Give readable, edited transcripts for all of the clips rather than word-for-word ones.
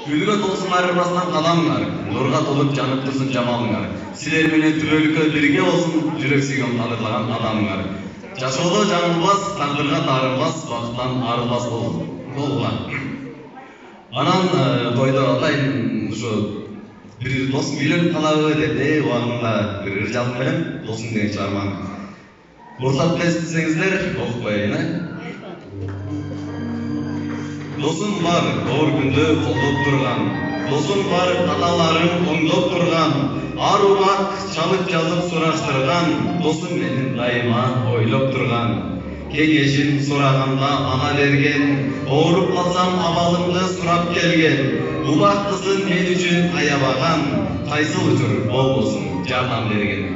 Гүлгө толсун айырмасынан каламыңар, нурга толуп жанып турсун жамалыңар. Силер менен түбөлүккө бирге болсун жүрөк сүйгөн кадырлаган адамыңар. Жашоодо жаңылбас, тагдырга таарынбас, бакыттан арылбас болгула. Анан тойдо атайын ушу бир досум үйлөнүп калабы деп убагында бир ыр жазып берем, досум деген чыгарманы. Уртап десеңиздер, окуп коеюн, Досым бар, оор күндө колдоп турган, досым бар, каталарын оңдоп турган, ар убак чалып жазып сураштырган, досым менин дайыма ойлоп турган. Кеңешин сураганда ана берген, ооруп калсам абалымды сурап келген, убактысын мен үчүн аябаган, кайсыл учур болбосун жардам берген.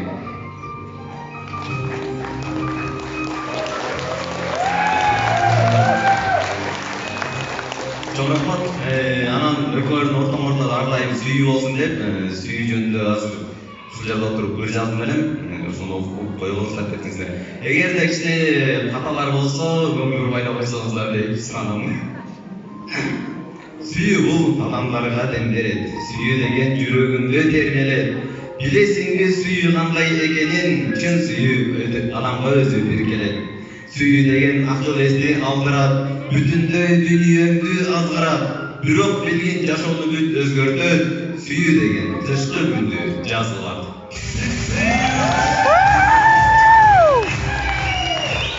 Çok rahmat. Anam ökölün ortamında ardayım süyü olsun deyip, süyü jönündө azыр ушул жерде отуруп ыр жазып элем, ошону окуп койгула уруксат берсеңиздер. Эгерде кичине каталар болсо, көңүл байлап койсоңуздар деп суранам. Сүйүү бул адамдарга дем берет, сүйүү деген жүрөгүндө термелет. Билесиңби сүйүү кандай экенин, чын сүйүү адамга өзү биркелет. Сүйүү деген акыл эсти алдырат, бүтүндөй дүйнөңдү азгырат, бирок билгин жашоону бүт өзгөртөт, сүйүү деген тышкы күндү жазылат.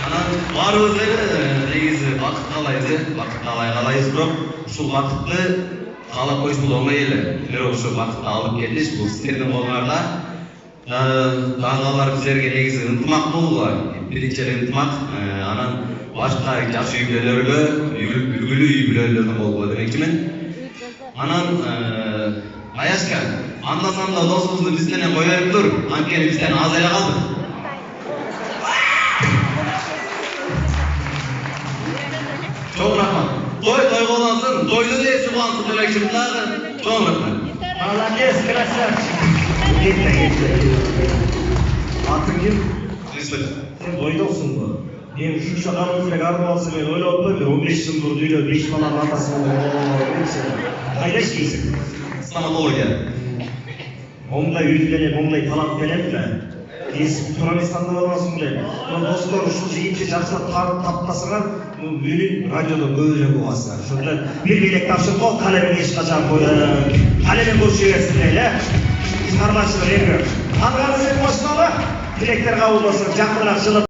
Анан баарыбыз негизи бакыт каалайбыз, бакыт каалайбыз, бирок ушул бакытты каалап коюш бул оңой эле. Бирок ушул бакытты алып келиш бул силердин колуңарда. Дагы бизлерге негизи ынтымак болула, биринчи эле ынтымак, анан башка жаш үй бүлөлөргө үлгүлүү үй бүлөлөрдөн болула демекчимин. Анан Аяшка, анда-санда досубузду биз менен кое берип тур, анткени бизден аз эле калды. Чоң рахмат. Той болгонсун, тойду дээси улансын демекчимин дагы. Чоң рахмат. Молодец, красавчик. Атың ким? Сен бойдоксуңбу? Мен ушунча камылсырак арып алса мен ойлоп атпаймынбы, 15 жыл мурун үйлөнүп 5 баланын атасы болуп. Кайда иштейсиң? Стоматология. Ондай үй менен, ондай талант менен эле эсип тура эмес тандап аласың беле. Достор ушул жыйынча жакшылап таптасыңар, менин радиодо көбүрөөк угасыңар. Ошондо бир белек тапшырып, калемин эч качан калемин көрүшө берсин эле. Кармашып эми. Алганыңыз кошуналы, тилектер кабыл болсун, жакыныраак жылып